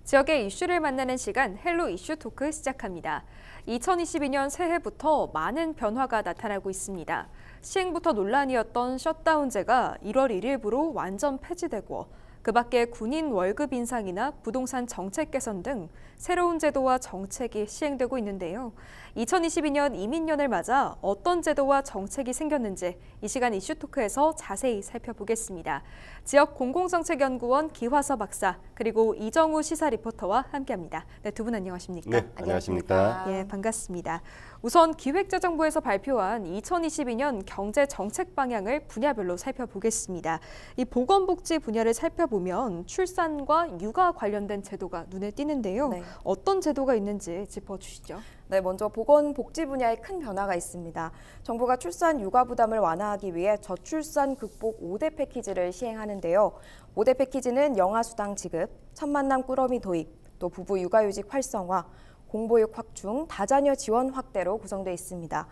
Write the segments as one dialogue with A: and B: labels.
A: 지역의 이슈를 만나는 시간 헬로 이슈 토크 시작합니다. 2022년 새해부터 많은 변화가 나타나고 있습니다. 시행부터 논란이었던 셧다운제가 1월 1일부로 완전 폐지되고 그 밖에 군인 월급 인상이나 부동산 정책 개선 등 새로운 제도와 정책이 시행되고 있는데요. 2022년 이민년을 맞아 어떤 제도와 정책이 생겼는지 이 시간 이슈 토크에서 자세히 살펴보겠습니다. 지역 공공정책연구원 기화서 박사 그리고 이정우 시사 리포터와 함께합니다. 네, 두 분 안녕하십니까?
B: 네, 안녕하십니까?
A: 예, 반갑습니다. 우선 기획재정부에서 발표한 2022년 경제 정책 방향을 분야별로 살펴보겠습니다. 이 보건복지 분야를 살펴보면 출산과 육아 관련된 제도가 눈에 띄는데요.
C: 네.
A: 어떤 제도가 있는지 짚어주시죠.
C: 네, 먼저 보건복지 분야에 큰 변화가 있습니다. 정부가 출산 육아 부담을 완화하기 위해 저출산 극복 5대 패키지를 시행하는데요. 5대 패키지는 영아수당 지급, 첫 만남 꾸러미 도입, 또 부부 육아휴직 활성화, 공보육 확충, 다자녀 지원 확대로 구성되어 있습니다.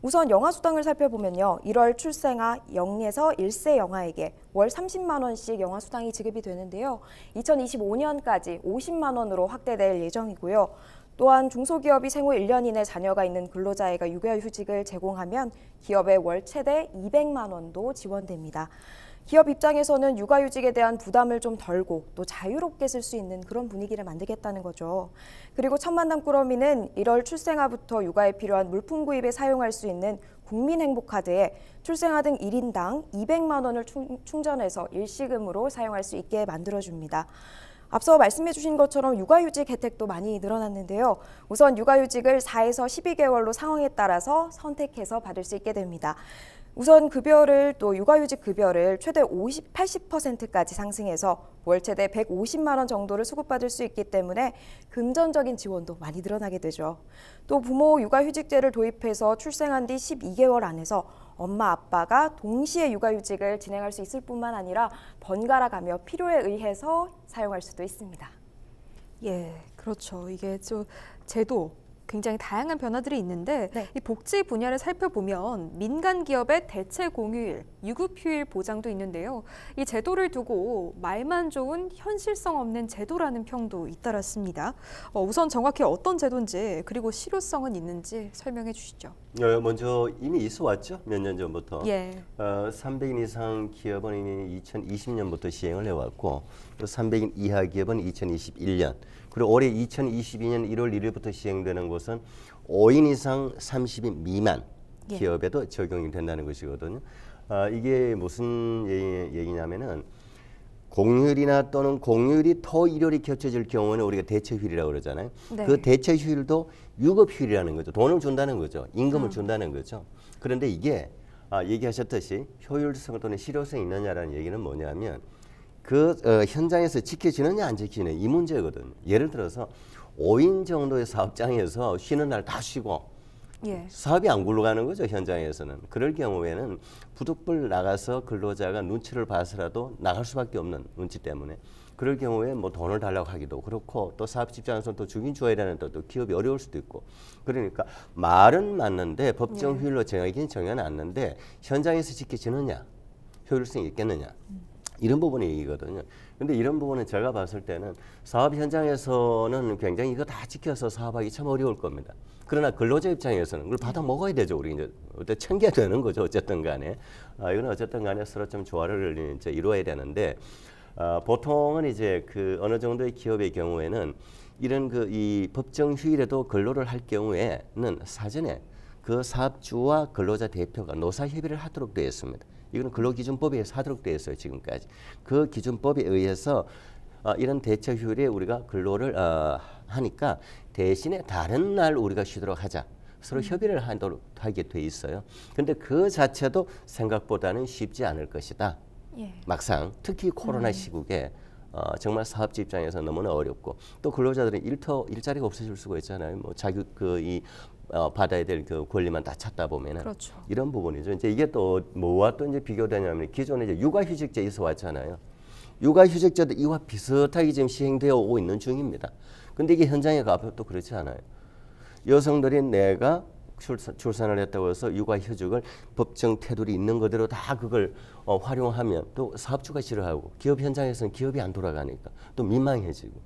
C: 우선 영아수당을 살펴보면요. 1월 출생아 0에서 1세 영아에게 월 30만 원씩 영아수당이 지급이 되는데요. 2025년까지 50만 원으로 확대될 예정이고요. 또한 중소기업이 생후 1년 이내 자녀가 있는 근로자에게 육아휴직을 제공하면 기업에 월 최대 200만 원도 지원됩니다. 기업 입장에서는 육아휴직에 대한 부담을 좀 덜고 또 자유롭게 쓸 수 있는 그런 분위기를 만들겠다는 거죠. 그리고 첫 만남 꾸러미는 1월 출생아부터 육아에 필요한 물품 구입에 사용할 수 있는 국민행복카드에 출생아 등 1인당 200만 원을 충전해서 일시금으로 사용할 수 있게 만들어줍니다. 앞서 말씀해 주신 것처럼 육아휴직 혜택도 많이 늘어났는데요. 우선 육아휴직을 4에서 12개월로 상황에 따라서 선택해서 받을 수 있게 됩니다. 우선 급여를 또 육아휴직 급여를 최대 80%까지 상승해서 월 최대 150만 원 정도를 수급받을 수 있기 때문에 금전적인 지원도 많이 늘어나게 되죠. 또 부모 육아휴직제를 도입해서 출생한 뒤 12개월 안에서 엄마 아빠가 동시에 육아휴직을 진행할 수 있을 뿐만 아니라 번갈아 가며 필요에 의해서 사용할 수도 있습니다.
A: 예, 그렇죠. 이게 좀 제도 굉장히 다양한 변화들이 있는데
C: 네.
A: 이 복지 분야를 살펴보면 민간 기업의 대체 공휴일, 유급휴일 보장도 있는데요. 이 제도를 두고 말만 좋은 현실성 없는 제도라는 평도 잇따랐습니다. 우선 정확히 어떤 제도인지 그리고 실효성은 있는지 설명해 주시죠.
B: 먼저 이미 있어 왔죠. 몇 년 전부터.
A: 예.
B: 300인 이상 기업은 이미 2020년부터 시행을 해왔고 또 300인 이하 기업은 2021년 그리고 올해 2022년 1월 1일부터 시행되는 곳은 5인 이상 30인 미만 기업에도 적용이 된다는 것이거든요. 이게 무슨 얘기냐면은 공휴일이나 또는 공휴일이 토 일요일이 겹쳐질 경우는 우리가 대체휴일이라고 그러잖아요.
A: 네.
B: 그 대체휴일도 유급휴일이라는 거죠. 돈을 준다는 거죠. 임금을 준다는 거죠. 그런데 이게 얘기하셨듯이 효율성 또는 실효성이 있느냐라는 얘기는 뭐냐면 그 현장에서 지켜지느냐 안 지키느냐 이 문제거든요. 예를 들어서 5인 정도의 사업장에서 쉬는 날 다 쉬고 사업이 안 굴러가는 거죠. 현장에서는. 그럴 경우에는 부득불 나가서 근로자가 눈치를 봐서라도 나갈 수밖에 없는 눈치 때문에 그럴 경우에 뭐 돈을 달라고 하기도 그렇고 또 사업 입장에서는 또 주긴 줘야 되는데 또 기업이 어려울 수도 있고 그러니까 말은 맞는데 법정 휴일로 정하긴 정해놨는데 현장에서 지켜지느냐 효율성이 있겠느냐 이런 부분이 얘기거든요. 근데 이런 부분은 제가 봤을 때는 사업 현장에서는 굉장히 이거 다 지켜서 사업하기 참 어려울 겁니다. 그러나 근로자 입장에서는 그걸 받아 먹어야 되죠. 우리 이제 어때 챙겨야 되는 거죠. 어쨌든 간에 이거는 어쨌든 간에 서로 좀 조화를 이제 이루어야 되는데 보통은 이제 그 어느 정도의 기업의 경우에는 이런 그 이 법정 휴일에도 근로를 할 경우에는 사전에 그 사업주와 근로자 대표가 노사 협의를 하도록 되어 있습니다. 이거는 근로기준법에 의해서 하도록 되어 있어요. 지금까지. 그 기준법에 의해서 이런 대체 휴일에 우리가 근로를 하니까 대신에 다른 날 우리가 쉬도록 하자. 서로 협의를 하게 돼 있어요. 근데 그 자체도 생각보다는 쉽지 않을 것이다. 막상 특히 코로나 시국에 정말 사업주 입장에서 너무나 어렵고 또 근로자들은 일자리가 없어질 수가 있잖아요. 뭐 자기 받아야 될 그 권리만 다 찾다 보면은
A: 그렇죠.
B: 이런 부분이죠. 이제 이게 또 뭐와 또 이제 비교되냐면 기존에 이제 육아휴직제 있어 왔잖아요. 육아휴직제도 이와 비슷하게 지금 시행되어 오고 있는 중입니다. 근데 이게 현장에 가면 또 그렇지 않아요. 여성들이 내가 출산을 했다고 해서 육아휴직을 법정 테두리 있는 그대로 다 그걸 활용하면 또 사업주가 싫어하고 기업 현장에서는 기업이 안 돌아가니까 또 민망해지고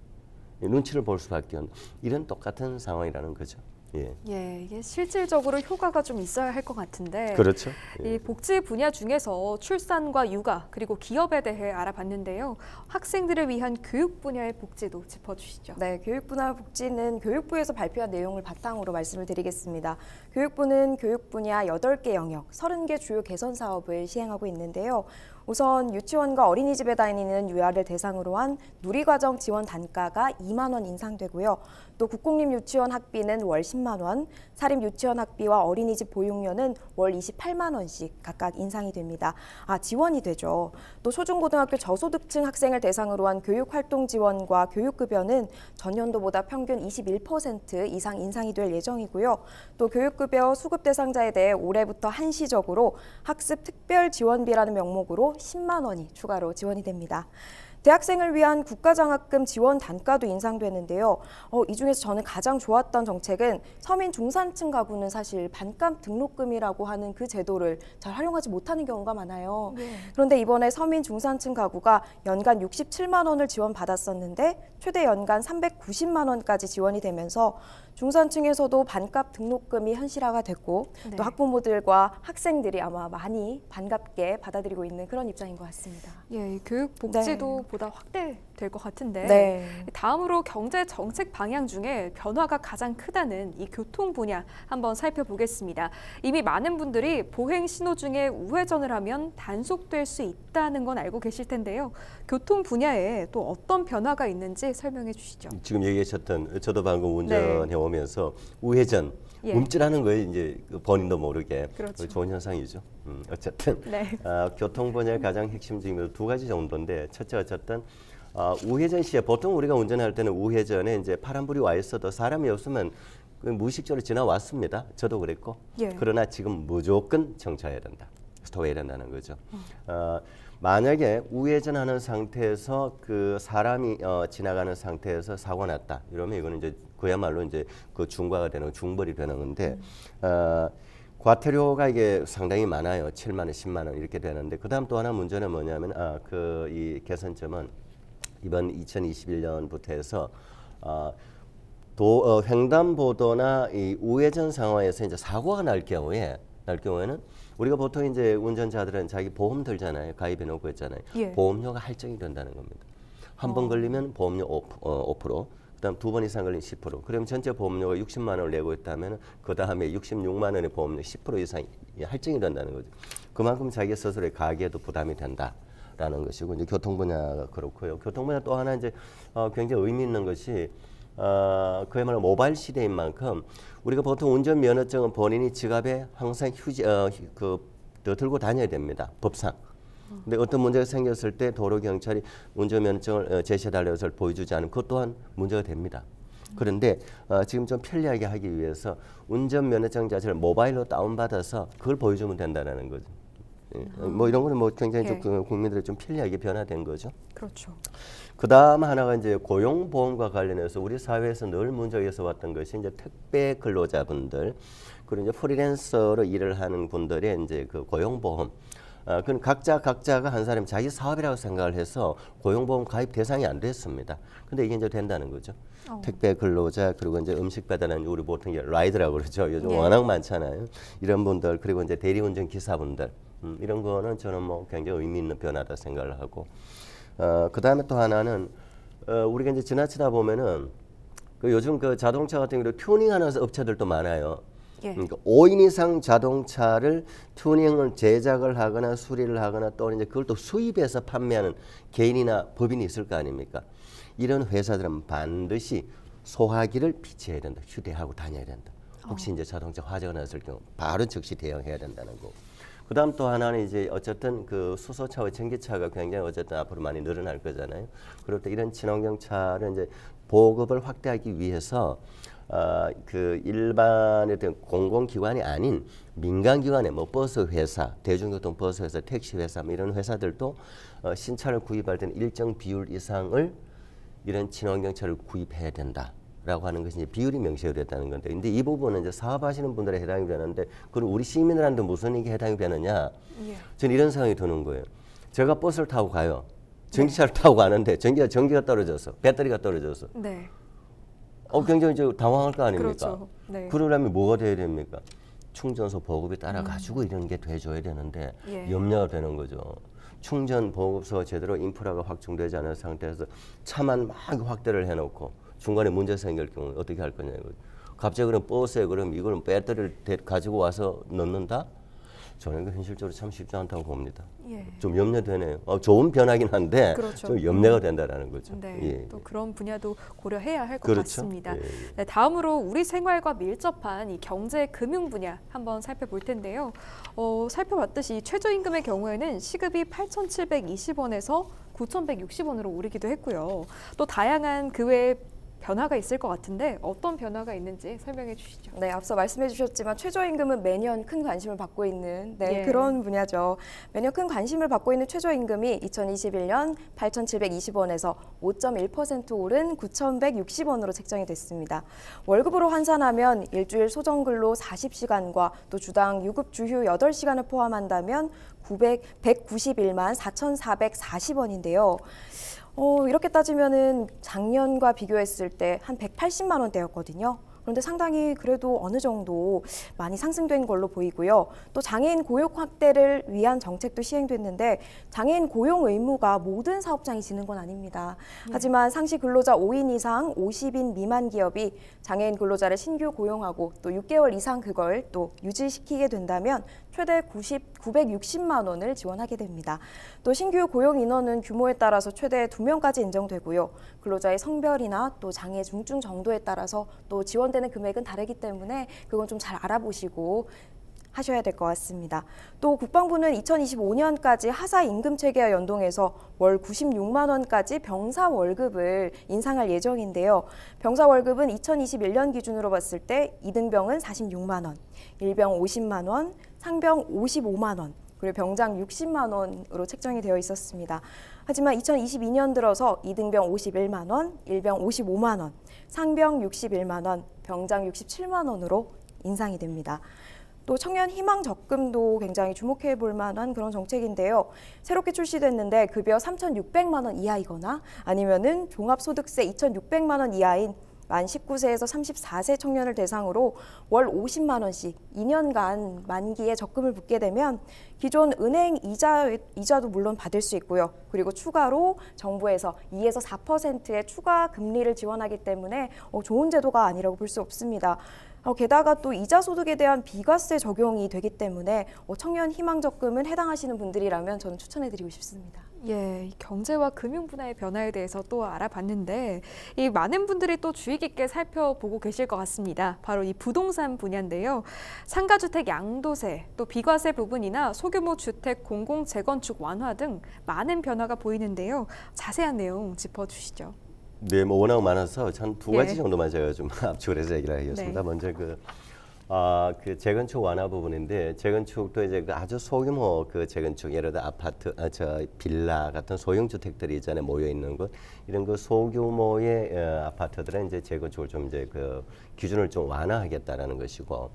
B: 눈치를 볼 수밖에 없는 이런 똑같은 상황이라는 거죠. 예.
A: 예, 이게 실질적으로 효과가 좀 있어야 할 것 같은데.
B: 그렇죠. 예.
A: 이 복지 분야 중에서 출산과 육아 그리고 기업에 대해 알아봤는데요. 학생들을 위한 교육 분야의 복지도 짚어주시죠.
C: 네, 교육부나 복지는 교육부에서 발표한 내용을 바탕으로 말씀을 드리겠습니다. 교육부는 교육 분야 8개 영역, 30개 주요 개선 사업을 시행하고 있는데요. 우선 유치원과 어린이집에 다니는 유아를 대상으로 한 누리과정 지원 단가가 2만 원 인상되고요. 또 국공립 유치원 학비는 월 10만 원, 사립 유치원 학비와 어린이집 보육료는 월 28만 원씩 각각 인상이 됩니다. 지원이 되죠. 또 초중고등학교 저소득층 학생을 대상으로 한 교육활동 지원과 교육급여는 전년도보다 평균 21% 이상 인상이 될 예정이고요. 또 교육급여 수급 대상자에 대해 올해부터 한시적으로 학습 특별 지원비라는 명목으로 10만 원이 추가로 지원이 됩니다. 대학생을 위한 국가장학금 지원 단가도 인상되는데요. 이 중에서 저는 가장 좋았던 정책은 서민 중산층 가구는 사실 반값 등록금이라고 하는 그 제도를 잘 활용하지 못하는 경우가 많아요.
A: 네.
C: 그런데 이번에 서민 중산층 가구가 연간 67만 원을 지원받았었는데 최대 연간 390만 원까지 지원이 되면서 중산층에서도 반값 등록금이 현실화가 됐고
A: 네.
C: 또 학부모들과 학생들이 아마 많이 반갑게 받아들이고 있는 그런 입장인 것 같습니다.
A: 예, 이 교육 복지도 보다 확대될 것 같은데.
C: 네.
A: 다음으로 경제 정책 방향 중에 변화가 가장 크다는 이 교통 분야 한번 살펴보겠습니다. 이미 많은 분들이 보행 신호 중에 우회전을 하면 단속될 수 있다는 건 알고 계실 텐데요. 교통 분야에 또 어떤 변화가 있는지 설명해 주시죠.
B: 지금 얘기하셨던 저도 방금 운전해 오면서 우회전
A: 예.
B: 움찔하는 거에 이제 본인도 모르게
A: 그렇죠.
B: 좋은 현상이죠. 어쨌든
A: 네.
B: 교통 분야의 가장 핵심적인 두 가지 정도인데 첫째 어쨌든 우회전 시에 보통 우리가 운전할 때는 우회전에 이제 파란불이 와 있어도 사람이 없으면 무의식적으로 지나왔습니다. 저도 그랬고.
A: 예.
B: 그러나 지금 무조건 정차해야 된다. 스톱해야 된다는 거죠. 만약에 우회전하는 상태에서 그 사람이 지나가는 상태에서 사고 났다. 이러면 이거는 이제 그야말로 이제 그 중과가 되는 중벌이 되는 건데 과태료가 이게 상당히 많아요. 7만 원, 10만 원 이렇게 되는데 그다음 또 하나 문제는 뭐냐면 이 개선점은 이번 2021년부터 해서 횡단보도나 이 우회전 상황에서 이제 사고가 날 경우에는 우리가 보통 이제 운전자들은 자기 보험 들잖아요. 가입해 놓고 있잖아요.
A: 예.
B: 보험료가 할증이 된다는 겁니다. 한 번 걸리면 보험료 5%, 그다음 2번 이상 걸리면 10%. 그러면 전체 보험료가 60만 원을 내고 있다면 그 다음에 66만 원의 보험료 10% 이상 할증이 된다는 거죠. 그만큼 자기 스스로의 가계에도 부담이 된다라는 것이고 이제 교통 분야가 그렇고요. 교통 분야 또 하나 이제 굉장히 의미 있는 것이 그야말로 모바일 시대인 만큼 우리가 보통 운전면허증은 본인이 지갑에 항상 더 들고 다녀야 됩니다. 법상. 근데 어떤 문제가 생겼을 때 도로 경찰이 운전면허증을 제시해달라고 해서 보여주지 않으면 그것 또한 문제가 됩니다. 그런데 지금 좀 편리하게 하기 위해서 운전면허증 자체를 모바일로 다운받아서 그걸 보여주면 된다는 거죠. 뭐 이런 거는 뭐 굉장히 좀 국민들이 좀 편리하게 변화된 거죠.
A: 그렇죠.
B: 그다음 하나가 이제 고용보험과 관련해서 우리 사회에서 늘 문제가 있어 왔던 것이 이제 택배 근로자분들 그리고 이제 프리랜서로 일을 하는 분들의 이제 그 고용보험. 그건 각자가 한 사람이 자기 사업이라고 생각을 해서 고용보험 가입 대상이 안 됐습니다. 근데 이게 이제 된다는 거죠. 택배 근로자 그리고 이제 음식 배달하는 우리 보통 이제 라이드라고 그러죠. 요즘 워낙 많잖아요. 이런 분들 그리고 이제 대리운전 기사분들 이런 거는 저는 뭐 굉장히 의미 있는 변화다 생각을 하고 그 다음에 또 하나는 우리가 이제 지나치다 보면은 그 요즘 그 자동차 같은 경우 튜닝하는 업체들도 많아요.
A: 예.
B: 그러니까 5인 이상 자동차를 튜닝을 제작을 하거나 수리를 하거나 또는 이제 그걸 또 수입해서 판매하는 개인이나 법인이 있을 거 아닙니까? 이런 회사들은 반드시 소화기를 비치해야 된다. 휴대하고 다녀야 된다. 혹시 이제 자동차 화재가 났을 경우 바로 즉시 대응해야 된다는 거. 그다음 또 하나는 이제 어쨌든 그 수소차와 전기차가 굉장히 어쨌든 앞으로 많이 늘어날 거잖아요. 그럴 때 이런 친환경차를 이제 보급을 확대하기 위해서 그 일반의 어떤 공공기관이 아닌 민간기관의 뭐 버스 회사, 대중교통 버스 회사, 택시 회사 뭐 이런 회사들도 신차를 구입할 때는 일정 비율 이상을 이런 친환경차를 구입해야 된다라고 하는 것이 이제 비율이 명시되었다는 건데, 근데 이 부분은 이제 사업하시는 분들에 해당이 되는데, 그럼 우리 시민들한테 무슨 이게 해당이 되느냐?
A: 예.
B: 저는 이런 생각이 드는 거예요. 제가 버스를 타고 가요. 전기차를 타고 가는데 전기가 떨어져서 배터리가 떨어져서
A: 네.
B: 굉장히 당황할 거 아닙니까?
A: 그렇죠. 네.
B: 그러려면 뭐가 돼야 됩니까? 충전소 보급에 따라 가지고 이런 게 돼줘야 되는데
A: 예.
B: 염려가 되는 거죠. 충전 보급소가 제대로 인프라가 확충되지 않은 상태에서 차만 막 확대를 해놓고 중간에 문제 생길 경우 어떻게 할 거냐고. 갑자기 그럼 버스에 그럼 이걸 배터리를 가지고 와서 넣는다? 저는 그 현실적으로 참 쉽지 않다고 봅니다.
A: 예.
B: 좀 염려되네요. 좋은 변화긴 한데
A: 그렇죠.
B: 좀 염려가 된다라는 거죠.
A: 네,
B: 예.
A: 또 그런 분야도 고려해야 할 것
B: 그렇죠.
A: 같습니다.
B: 예, 예.
A: 네, 다음으로 우리 생활과 밀접한 이 경제 금융 분야 한번 살펴볼 텐데요. 살펴봤듯이 최저임금의 경우에는 시급이 8,720원에서 9,160원으로 오르기도 했고요. 또 다양한 그 외에 변화가 있을 것 같은데 어떤 변화가 있는지 설명해 주시죠.
C: 네, 앞서 말씀해 주셨지만 최저임금은 매년 큰 관심을 받고 있는
A: 예.
C: 그런 분야죠. 매년 큰 관심을 받고 있는 최저임금이 2021년 8,720원에서 5.1% 오른 9,160원으로 책정이 됐습니다. 월급으로 환산하면 일주일 소정근로 40시간과 또 주당 유급 주휴 8시간을 포함한다면 191만 4,440원인데요. 이렇게 따지면은 작년과 비교했을 때 한 180만 원대였거든요. 그런데 상당히 그래도 어느 정도 많이 상승된 걸로 보이고요. 또 장애인 고용 확대를 위한 정책도 시행됐는데 장애인 고용 의무가 모든 사업장이 지는 건 아닙니다. 하지만 상시 근로자 5인 이상 50인 미만 기업이 장애인 근로자를 신규 고용하고 또 6개월 이상 그걸 또 유지시키게 된다면 최대 960만 원을 지원하게 됩니다. 또 신규 고용 인원은 규모에 따라서 최대 2명까지 인정되고요. 근로자의 성별이나 또 장애 중증 정도에 따라서 또 지원되는 금액은 다르기 때문에 그건 좀 잘 알아보시고 하셔야 될 것 같습니다. 또 국방부는 2025년까지 하사 임금 체계와 연동해서 월 96만 원까지 병사 월급을 인상할 예정인데요. 병사 월급은 2021년 기준으로 봤을 때 2등병은 46만 원, 1병 50만 원, 상병 55만 원, 그리고 병장 60만 원으로 책정이 되어 있었습니다. 하지만 2022년 들어서 2등병 51만 원, 1병 55만 원, 상병 61만 원, 병장 67만 원으로 인상이 됩니다. 또 청년 희망 적금도 굉장히 주목해 볼 만한 그런 정책인데요. 새롭게 출시됐는데 급여 3,600만 원 이하이거나 아니면은 종합소득세 2,600만 원 이하인 만 19세에서 34세 청년을 대상으로 월 50만 원씩 2년간 만기에 적금을 붓게 되면 기존 은행 이자도 물론 받을 수 있고요. 그리고 추가로 정부에서 2에서 4%의 추가 금리를 지원하기 때문에 좋은 제도가 아니라고 볼 수 없습니다. 게다가 또 이자 소득에 대한 비과세 적용이 되기 때문에 청년 희망 적금은 해당하시는 분들이라면 저는 추천해드리고 싶습니다.
A: 예, 이 경제와 금융 분야의 변화에 대해서 또 알아봤는데 이 많은 분들이 또 주의 깊게 살펴보고 계실 것 같습니다. 바로 이 부동산 분야인데요. 상가주택 양도세, 또 비과세 부분이나 소규모 주택 공공 재건축 완화 등 많은 변화가 보이는데요. 자세한 내용 짚어주시죠.
B: 네, 뭐 워낙 많아서 한 두 가지
A: 예.
B: 정도만 제가 좀 압축을 해서 얘기를 하겠습니다.
A: 네.
B: 먼저 그 재건축 완화 부분인데 재건축도 이제 그 아주 소규모 그 재건축 예를 들어 아파트, 빌라 같은 소형 주택들이 있잖아요 모여 있는 곳 이런 그 소규모의 아파트들은 이제 재건축을 좀 이제 그 기준을 좀 완화하겠다라는 것이고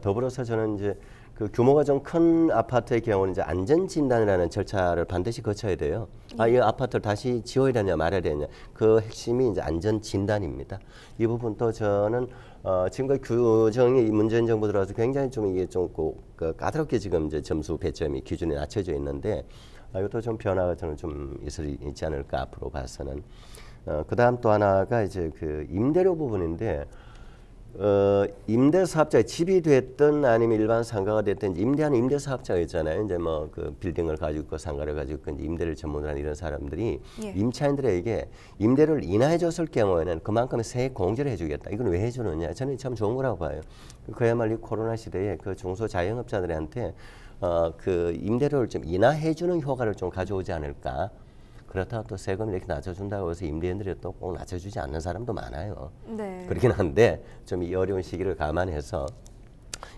B: 더불어서 저는 이제 그 규모가 좀 큰 아파트의 경우는 이제 안전 진단이라는 절차를 반드시 거쳐야 돼요. 이 아파트를 다시 지어야 되냐 말아야 되냐 그 핵심이 이제 안전 진단입니다. 이 부분도 저는 지금까지 규정이 문재인 정부 들어와서 굉장히 좀 이게 좀 까다롭게 지금 이제 점수 배점이 기준이 낮춰져 있는데 이것도 좀 변화가 저는 좀 있지 않을까 앞으로 봐서는. 그다음 또 하나가 이제 그 임대료 부분인데. 임대사업자 집이 됐든 아니면 일반 상가가 됐든 임대하는 임대사업자가 있잖아요. 이제 뭐 그 빌딩을 가지고 있고 상가를 가지고 있고 임대를 전문으로 하는 이런 사람들이
A: 예.
B: 임차인들에게 임대료를 인하해줬을 경우에는 그만큼의 세액 공제를 해주겠다. 이건 왜 해주느냐? 저는 참 좋은 거라고 봐요. 그야말로 코로나 시대에 그 중소자영업자들한테 그 임대료를 좀 인하해주는 효과를 좀 가져오지 않을까? 그렇다고 또 세금을 이렇게 낮춰준다고 해서 임대인들이 또 꼭 낮춰주지 않는 사람도 많아요.
A: 네.
B: 그렇긴 한데 좀 이 어려운 시기를 감안해서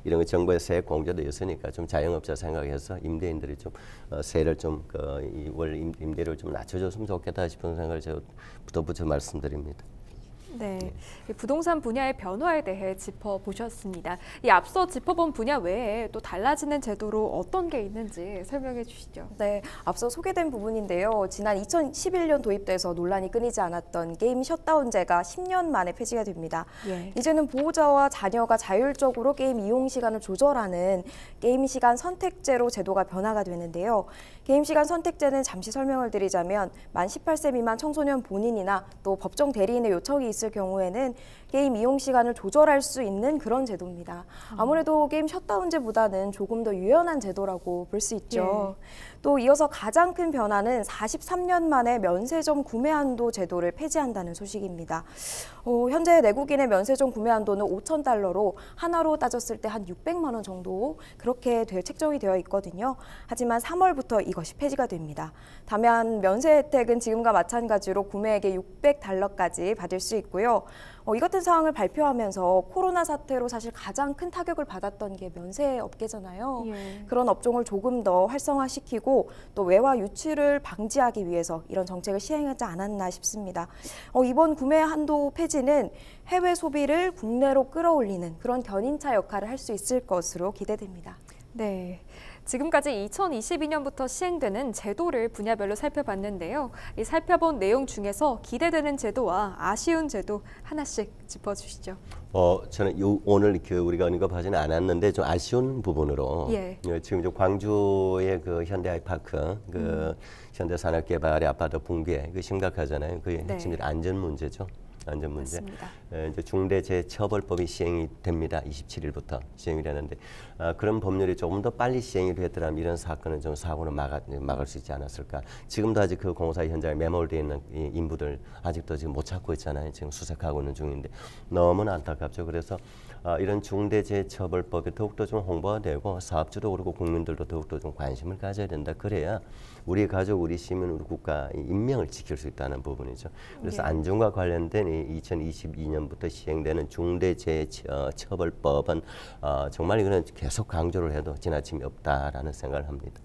B: 이런 거 정부의 세액 공제도 있으니까 좀 자영업자 생각해서 임대인들이 좀 세를 좀 월 임대료를 좀 낮춰줬으면 좋겠다 싶은 생각을 제가 덧붙여 말씀드립니다.
A: 네, 이 부동산 분야의 변화에 대해 짚어보셨습니다. 이 앞서 짚어본 분야 외에 또 달라지는 제도로 어떤 게 있는지 설명해 주시죠.
C: 네, 앞서 소개된 부분인데요. 지난 2011년 도입돼서 논란이 끊이지 않았던 게임 셧다운제가 10년 만에 폐지가 됩니다.
A: 예.
C: 이제는 보호자와 자녀가 자율적으로 게임 이용 시간을 조절하는 게임 시간 선택제로 제도가 변화가 되는데요. 게임 시간 선택제는 잠시 설명을 드리자면 만 18세 미만 청소년 본인이나 또 법정 대리인의 요청이 있을 경우에는 게임 이용 시간을 조절할 수 있는 그런 제도입니다. 아무래도 게임 셧다운제보다는 조금 더 유연한 제도라고 볼 수 있죠. 또 이어서 가장 큰 변화는 43년 만에 면세점 구매 한도 제도를 폐지한다는 소식입니다. 현재 내국인의 면세점 구매 한도는 5,000달러로 하나로 따졌을 때 한 600만 원 정도 그렇게 책정이 되어 있거든요. 하지만 3월부터 이것이 폐지가 됩니다. 다만 면세 혜택은 지금과 마찬가지로 구매액의 600달러까지 받을 수 있고요. 이 같은 사항을 발표하면서 코로나 사태로 사실 가장 큰 타격을 받았던 게 면세 업계잖아요.
A: 예.
C: 그런 업종을 조금 더 활성화시키고 또 외화 유출을 방지하기 위해서 이런 정책을 시행하지 않았나 싶습니다. 이번 구매 한도 폐지는 해외 소비를 국내로 끌어올리는 그런 견인차 역할을 할 수 있을 것으로 기대됩니다.
A: 네. 지금까지 2022년부터 시행되는 제도를 분야별로 살펴봤는데요. 이 살펴본 내용 중에서 기대되는 제도와 아쉬운 제도 하나씩 짚어주시죠.
B: 저는 오늘 우리가 언급하지는 않았는데 좀 아쉬운 부분으로 지금 광주의 그 현대 아이파크 현대산업개발의 아파트 붕괴 심각하잖아요. 그게 핵심이 안전 문제죠. 안전 문제. 이제 중대재해처벌법이 시행이 됩니다. 27일부터 시행이 되는데 그런 법률이 조금 더 빨리 시행이 됐더라면 이런 사건은 좀 사고는 막을 수 있지 않았을까. 지금도 아직 그 공사 현장에 매몰되어 있는 인부들 아직도 지금 못 찾고 있잖아요. 지금 수색하고 있는 중인데 너무나 안타깝죠. 그래서 이런 중대재해처벌법이 더욱더 좀 홍보가 되고 사업주도 그렇고 국민들도 더욱더 좀 관심을 가져야 된다. 그래야 우리 가족, 우리 시민, 우리 국가 인명을 지킬 수 있다는 부분이죠. 그래서 안전과 관련된 2022년부터 시행되는 중대재해처벌법은 정말 이거는 계속 강조를 해도 지나침이 없다라는 생각을 합니다.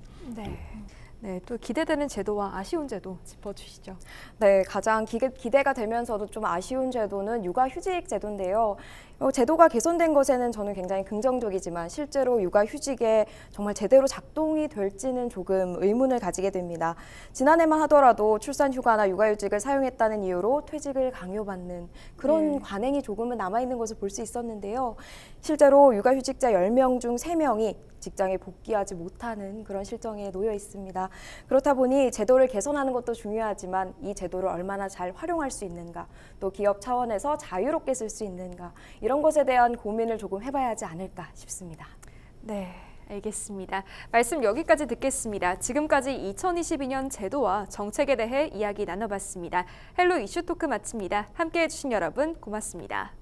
A: 네, 또 기대되는 제도와 아쉬운 제도 짚어주시죠.
C: 네, 가장 기대가 되면서도 좀 아쉬운 제도는 육아휴직 제도인데요. 제도가 개선된 것에는 저는 굉장히 긍정적이지만 실제로 육아휴직에 정말 제대로 작동이 될지는 조금 의문을 가지게 됩니다. 지난해만 하더라도 출산휴가나 육아휴직을 사용했다는 이유로 퇴직을 강요받는 그런 관행이 조금은 남아있는 것을 볼 수 있었는데요. 실제로 육아휴직자 10명 중 3명이 직장에 복귀하지 못하는 그런 실정에 놓여 있습니다. 그렇다 보니 제도를 개선하는 것도 중요하지만 이 제도를 얼마나 잘 활용할 수 있는가, 또 기업 차원에서 자유롭게 쓸 수 있는가, 이런 것에 대한 고민을 조금 해봐야 하지 않을까 싶습니다.
A: 네, 알겠습니다. 말씀 여기까지 듣겠습니다. 지금까지 2022년 제도와 정책에 대해 이야기 나눠봤습니다. 헬로 이슈 토크 마칩니다. 함께해 주신 여러분 고맙습니다.